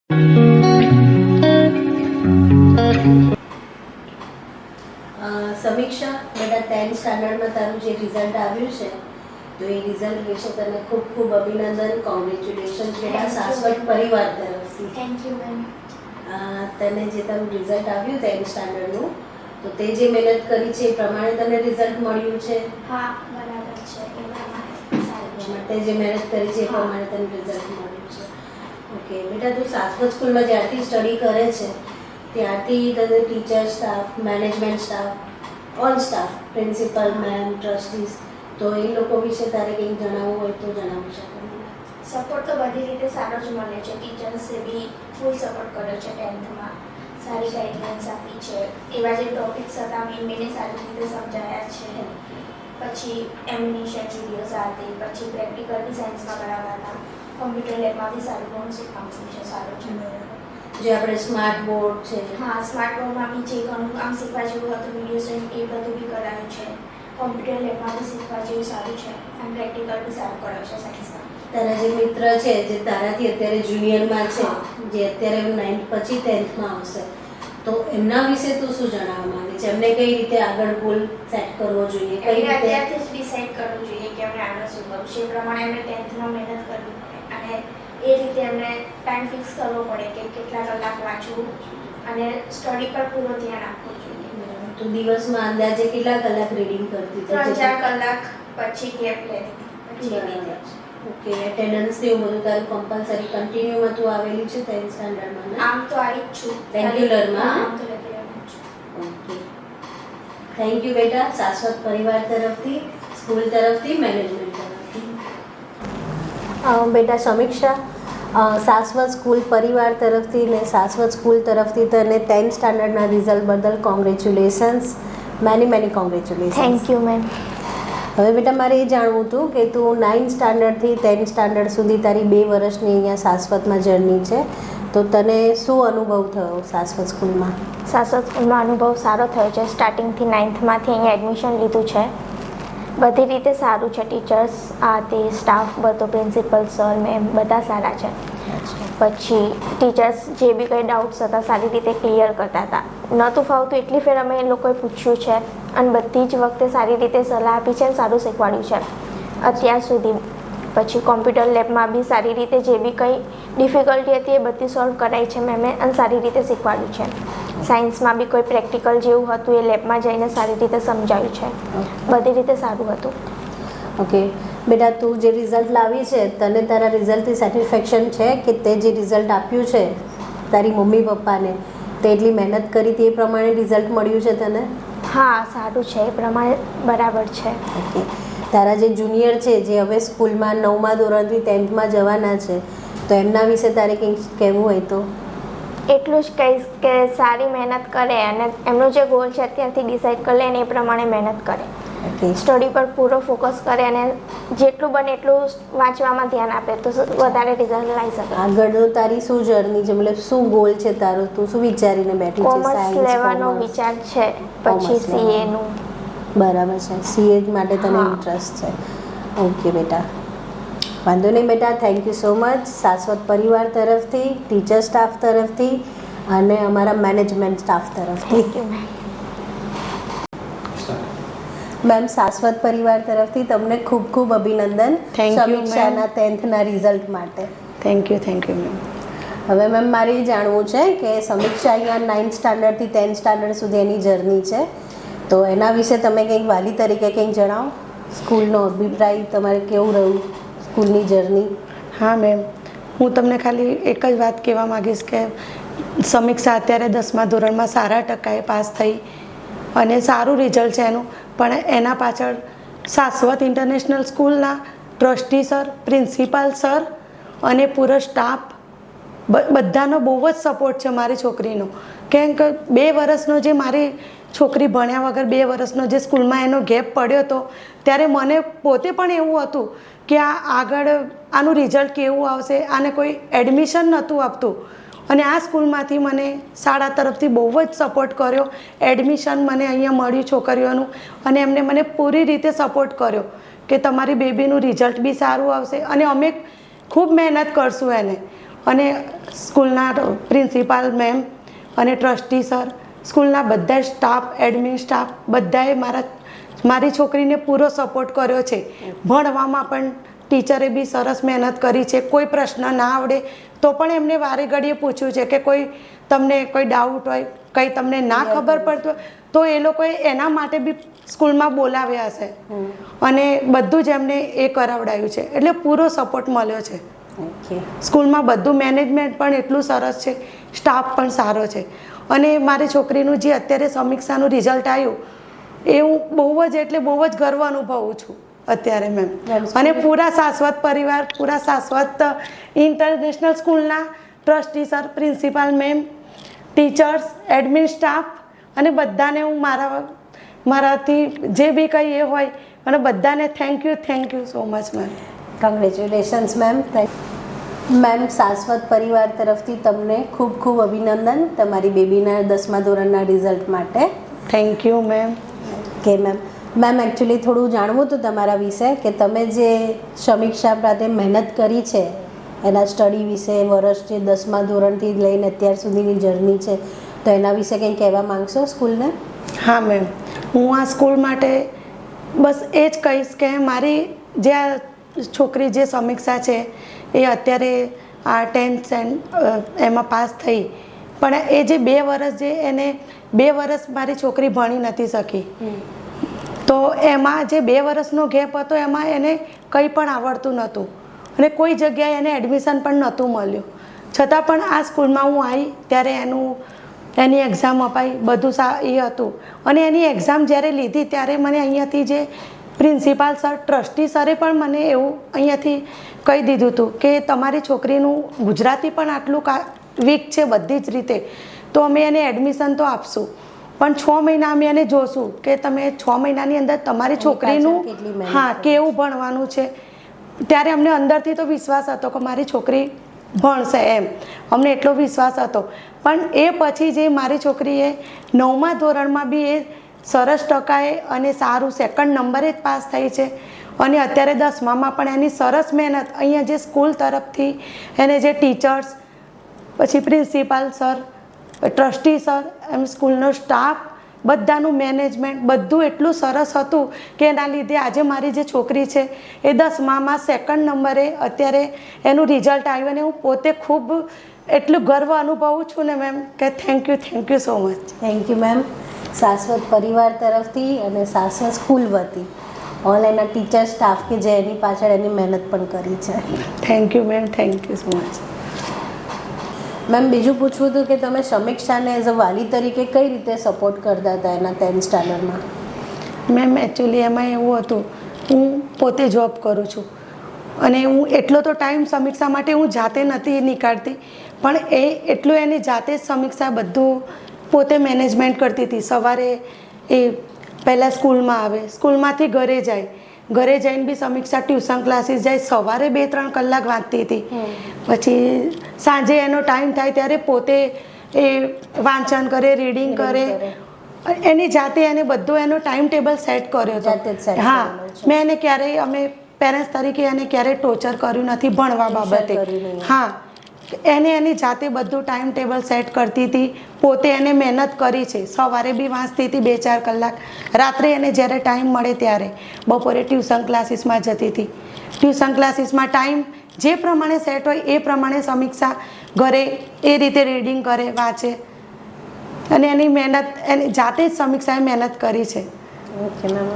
સમીક્ષા, બેટા 10th સ્ટાન્ડર્ડમાં તારું જે રિઝલ્ટ આવ્યું છે તો એ રિઝલ્ટ વિશે તને ખૂબ ખૂબ અભિનંદન, કોંગ્રેચ્યુલેશન બેટા શાશ્વત પરિવાર તરફથી. Thank you ma'am. તને જે તારું રિઝલ્ટ આવ્યું 10th સ્ટાન્ડર્ડનું, તો તે જે મહેનત કરી છે એ પ્રમાણે તને રિઝલ્ટ મળ્યું છે? હા, બરાબર છે. એ પ્રમાણે સારું છે. તે જે મહેનત કરી છે એ પ્રમાણે તને રિઝલ્ટ મળ્યું છે. ઓકે બેટા, તું શાશ્વત સ્કૂલમાં જ્યારથી સ્ટડી કરે છે ત્યારથી તને teacher, staff, management staff, all staff, principal ma'am, trustees, તો એ લોકો વિશે તારે કંઈક જણાવવું હોય તો જણાવી શકો. સપોર્ટ તો બધી રીતે સારો જ મળે છે. ટીચર્સે બી ફૂલ સપોર્ટ કર્યો છે. 10thમાં સારી ગાઈડલાઇન્સ આપી છે. એવા જે ટોપિક્સ હતા મેમને સારી રીતે સમજાયા છે. પછી એમ્યુનિશન વિડીયોઝ હતી, પછી પ્રેક્ટિકલ બી સાયન્સમાં કરાવ્યા હતા. કોમ્પ્યુટર લેબમાં બી સારું ઘણું શીખવાનું છે. સારું છે. જે આપણે સ્માર્ટ બોર્ડ છે, હા, સ્માર્ટ બોર્ડમાં બી જે ઘણું કામ શીખવા જેવું હતું વિડીયોઝ એ બધું બી કરાયું છે. કોમ્પ્યુટર લેબમાં બી શીખવા જેવું સારું છે. અને પ્રેક્ટિકલ બી સારું કરાયું છે સાયન્સમાં. તારા જે મિત્ર છે જે તારાથી અત્યારે જુનિયરમાં છે, જે અત્યારે 9th પછી 10thમાં આવશે, તો એમના વિશે તું શું જણાવવા માંગે છે? એમને કઈ રીતે આગળ ગોલ સેટ કરવો જોઈએ? કઈ રીતે અત્યારથી જ ડિસાઈડ કરવું જોઈએ કે એમને આગળ શું કરવું છે. એ પ્રમાણે એમને 10thમાં મહેનત કરવી પડે અને એ રીતે એમને ટાઈમ ફિક્સ કરવો પડે કે કેટલા કલાક વાંચવું અને સ્ટડી પર પૂરો ધ્યાન આપવું જોઈએ. તો દિવસમાં અંદાજે કેટલા કલાક રીડિંગ કરતી હતી? 3-4 કલાક પછી ગેપ લેતી પછી. ઓકે, એટેન્ડન્સ ને એવું બધું તારું કમ્પલસરી કન્ટિન્યુમાં તું આવેલી છે 10th સ્ટાન્ડર્ડમાં? આમ તો આવી જ છું રેગ્યુલરમાં. આમ તો રેગ્યુલરમાં છું. ઓકે, થેન્ક યુ બેટા, શાશ્વત પરિવાર તરફથી, સ્કૂલ તરફથી, મેનેજમેન્ટ તરફથી. બેટા સમીક્ષા, શાશ્વત સ્કૂલ પરિવાર તરફથી ને શાશ્વત સ્કૂલ તરફથી તને 10th સ્ટાન્ડર્ડના રિઝલ્ટ બદલ congratulations, many congratulations. Thank you ma'am. હવે બેટા મારે એ જાણવું હતું કે તું 9th સ્ટાન્ડર્ડથી 10th સ્ટાન્ડર્ડ સુધી તારી 2 વર્ષની અહીંયા શાશ્વતમાં જર્ની છે, તો તને શું અનુભવ થયો શાશ્વત સ્કૂલમાં? શાશ્વત સ્કૂલમાં અનુભવ સારો થયો છે. સ્ટાર્ટિંગથી 9thમાંથી અહીંયા એડમિશન લીધું છે. બધી રીતે સારું છે. ટીચર્સ, તે સ્ટાફ બધો, પ્રિન્સિપલ સર, મેમ બધા સારા છે. પછી ટીચર્સ જે બી કંઈ ડાઉટ્સ હતા સારી રીતે ક્લિયર કરતા હતા. નહોતું ફાવતું એટલી ફેર અમે એ લોકોએ પૂછ્યું છે અને બધી જ વખતે સારી રીતે સલાહ આપી છે અને સારું શીખવાડ્યું છે અત્યાર સુધી. પછી કોમ્પ્યુટર લેબમાં બી સારી રીતે જે બી કંઈ ડિફિકલ્ટી હતી એ બધી સોલ્વ કરાઈ છે મેમે અને સારી રીતે શીખવાડ્યું છે. સાયન્સમાં બી કોઈ પ્રેક્ટિકલ જેવું હતું એ લેબમાં જઈને સારી રીતે સમજાવ્યું છે. બધી રીતે સારું હતું. ઓકે બેટા, તું જે રિઝલ્ટ લાવી છે તને તારા રિઝલ્ટથી સેટિસ્ફેક્શન છે કે તે જે રિઝલ્ટ આપ્યું છે તારી મમ્મી પપ્પાને તે એટલી મહેનત કરી તે પ્રમાણે રિઝલ્ટ મળ્યું છે તને? હા, સારું છે. એ પ્રમાણે બરાબર છે. ઓકે, તારા જે જુનિયર છે જે હવે સ્કૂલમાં 9મા ધોરણથી 10thમાં જવાના છે, તો એમના વિશે તારે કંઈક કહેવું હોય તો? એટલું જ કહીશ કે સારી મહેનત કરે અને એમનો જે ગોલ છે અત્યારથી ડિસાઈડ કરી લે અને એ પ્રમાણે મહેનત કરે. ઓકે, સ્ટડી પર પૂરો ફોકસ કરે અને જેટલું બને એટલું વાંચવામાં ધ્યાન આપે તો વધારે રિઝલ્ટ લાવી શકે. આગળનું તારી શું જર્ની છે, મતલબ શું ગોલ છે તારો? તું શું વિચારીને બેઠી છે? કોમર્સ લેવાનો વિચાર છે, પછી સીએનું. બરાબર છે, સીએ માટે તને ઇન્ટરેસ્ટ છે. ઓકે બેટા, વાંધો નહીં બેટા, થેન્ક યુ સો મચ શાશ્વત પરિવાર તરફથી, ટીચર સ્ટાફ તરફથી અને અમારા મેનેજમેન્ટ સ્ટાફ તરફથી. Thank you ma'am. મેમ, શાશ્વત પરિવાર તરફથી તમને ખૂબ ખૂબ અભિનંદન સમીક્ષાના 10thના રિઝલ્ટ માટે. Thank you ma'am. હવે મેમ મારે એ જાણવું છે કે સમીક્ષા અહીંયા 9th સ્ટાન્ડર્ડથી 10th સ્ટાન્ડર્ડ સુધી એની જર્ની છે, તો એના વિશે તમે કંઈક વાલી તરીકે કંઈક જણાવો. સ્કૂલનો અભિપ્રાય તમારે કેવું રહ્યું સ્કૂલની જર્ની? હા મેમ, હું તમને ખાલી એક જ વાત કહેવા માગીશ કે સમીક્ષા અત્યારે 10મા ધોરણમાં સારા ટકાએ પાસ થઈ અને સારું રિઝલ્ટ છે એનું, પણ એના પાછળ શાશ્વત ઇન્ટરનેશનલ સ્કૂલના ટ્રસ્ટી સર, પ્રિન્સિપાલ સર અને પૂરો સ્ટાફ બધાનો બહુ જ સપોર્ટ છે મારી છોકરીનો. કેમ કે 2 વર્ષનો જે મારી છોકરી ભણ્યા વગર 2 વર્ષનો જે સ્કૂલમાં એનો ગેપ પડ્યો હતો ત્યારે મને પોતે પણ એવું હતું કે આગળ આનું રિઝલ્ટ કેવું આવશે, આને કોઈ એડમિશન નહોતું આપતું અને આ સ્કૂલમાંથી મને શાળા તરફથી બહુ જ સપોર્ટ કર્યો. એડમિશન મને અહીંયા મળ્યું છોકરીઓનું અને એમને મને પૂરી રીતે સપોર્ટ કર્યો કે તમારી બેબીનું રિઝલ્ટ બી સારું આવશે અને અમે ખૂબ મહેનત કરશું એને અને સ્કૂલના પ્રિન્સિપાલ મેમ અને ટ્રસ્ટી સર, સ્કૂલના બધા સ્ટાફ, એડમિન સ્ટાફ બધાએ મારી છોકરીને પૂરો સપોર્ટ કર્યો છે. ભણવામાં પણ ટીચરે બી સરસ મહેનત કરી છે. કોઈ પ્રશ્ન ના આવડે તો પણ એમને વારે ઘડીએ પૂછ્યું છે કે કોઈ તમને કોઈ ડાઉટ હોય, કંઈ તમને ના ખબર પડતું હોય તો એ લોકોએ એના માટે બી સ્કૂલમાં બોલાવ્યા હશે અને બધું જ એમને એ કરાવડાયું છે. એટલે પૂરો સપોર્ટ મળ્યો છે. ઓકે. સ્કૂલમાં બધું મેનેજમેન્ટ પણ એટલું સરસ છે, સ્ટાફ પણ સારો છે. અને મારી છોકરીનું જે અત્યારે સમીક્ષાનું રિઝલ્ટ આવ્યું એ હું બહુ જ એટલે બહુ જ ગર્વ અનુભવું છું અત્યારે મેમ. અને પૂરા શાશ્વત પરિવાર, પૂરા શાશ્વત ઇન્ટરનેશનલ સ્કૂલના trustee sir, principal ma'am, teachers, admin staff અને બધાને હું મારાથી જે બી કંઈ એ હોય અને બધાને thank you so much ma'am. Congratulations ma'am. Ma'am, શાશ્વત પરિવાર તરફથી તમને ખૂબ ખૂબ અભિનંદન તમારી બેબીના 10મા ધોરણના રિઝલ્ટ માટે. Thank you ma'am. કે મેમ એકચ્યુઅલી થોડું જાણવું હતું તમારા વિશે કે તમે જે સમીક્ષા સાથે મહેનત કરી છે એના સ્ટડી વિશે, વર્ષ જે 10મા ધોરણથી લઈને અત્યાર સુધીની જર્ની છે, તો એના વિશે કંઈ કહેવા માંગશો સ્કૂલને? હા મેમ, હું આ સ્કૂલ માટે બસ એ જ કહીશ કે મારી જે આ છોકરી જે સમીક્ષા છે એ અત્યારે આ 10th એમાં પાસ થઈ, પણ એ જે 2 વર્ષ જે એને 2 વર્ષ મારી છોકરી ભણી નથી શકી, તો એમાં જે 2 વર્ષનો ગેપ હતો એમાં એને કંઈ પણ આવડતું નહોતું અને કોઈ જગ્યાએ એને એડમિશન પણ નહોતું મળ્યું. છતાં પણ આ સ્કૂલમાં હું આવી ત્યારે એની એક્ઝામ અપાઈ, બધું એ હતું. અને એની એક્ઝામ જ્યારે લીધી ત્યારે મને અહીંયાથી જે પ્રિન્સિપાલ સર, ટ્રસ્ટી સરે પણ મને એવું અહીંયાથી કહી દીધું હતું કે તમારી છોકરીનું ગુજરાતી પણ આટલું વીક છે બધી જ રીતે, તો અમે એને એડમિશન તો આપશું, પણ 6 મહિના અમે એને જોશું કે તમે 6 મહિનાની અંદર તમારી છોકરીનું કેવું ભણવાનું છે. ત્યારે અમને અંદરથી તો વિશ્વાસ હતો કે મારી છોકરી ભણશે એમ, અમને એટલો વિશ્વાસ હતો. પણ એ પછી જે મારી છોકરીએ 9મા ધોરણમાં બી એ સરસ ટકાએ અને સારું 2nd નંબરે જ પાસ થઈ છે. અને અત્યારે 10મામાં પણ એની સરસ મહેનત અહીંયા જે સ્કૂલ તરફથી એને જે ટીચર્સ, પછી પ્રિન્સિપાલ સર, ટ્રસ્ટી સર, એમ સ્કૂલનો સ્ટાફ, બધાનું મેનેજમેન્ટ બધું એટલું સરસ હતું કે એના લીધે આજે મારી જે છોકરી છે એ 10મામાં 2nd નંબરે અત્યારે એનું રિઝલ્ટ આવ્યું અને હું પોતે ખૂબ એટલું ગર્વ અનુભવું છું ને મેમ કે thank you so much. Thank you ma'am. શાશ્વત પરિવાર તરફથી અને શાશ્વત સ્કૂલ વતી ઓલ એના ટીચર સ્ટાફ કે જે એની પાછળ એની મહેનત પણ કરી છે. Thank you ma'am, thank you so much. Ma'am, બીજું પૂછવું હતું કે તમે સમીક્ષાને એઝ અ વાલી તરીકે કઈ રીતે સપોર્ટ કરતા હતા એના 10th સ્ટાન્ડર્ડમાં? મેમ, એકચ્યુઅલી એમાં એવું હતું, હું પોતે જોબ કરું છું અને હું એટલો તો ટાઈમ સમીક્ષા માટે હું જાતે નથી નીકાળતી, પણ એટલું એની જાતે જ સમીક્ષા બધું પોતે મેનેજમેન્ટ કરતી હતી. સવારે એ પહેલાં સ્કૂલમાં આવે, સ્કૂલમાંથી ઘરે જાય, ઘરે જઈને બી સમીક્ષા ટ્યુશન ક્લાસીસ જાય, સવારે 2-3 કલાક વાંચતી હતી. પછી સાંજે એનો ટાઈમ થાય ત્યારે પોતે એ વાંચન કરે, રીડિંગ કરે, એની જાતે એને બધો એનો ટાઈમ ટેબલ સેટ કર્યો હતો. હા, મેં એને ક્યારેય, અમે પેરેન્ટ્સ તરીકે એને ક્યારેય ટોર્ચર કર્યું નથી ભણવા બાબતે. હા, એને એની જાતે બધું ટાઈમ ટેબલ સેટ કરતી હતી, પોતે એને મહેનત કરી છે. સવારે બી વાંચતી હતી 2-4 કલાક, રાત્રે એને જ્યારે ટાઈમ મળે ત્યારે, બપોરે ટ્યુશન ક્લાસીસમાં જતી હતી. ટ્યુશન ક્લાસીસમાં ટાઈમ જે પ્રમાણે સેટ હોય એ પ્રમાણે સમીક્ષા ઘરે એ રીતે રીડિંગ કરે, વાંચે અને એની મહેનત એની જાતે જ સમીક્ષાએ મહેનત કરી છે. Okay ma'am.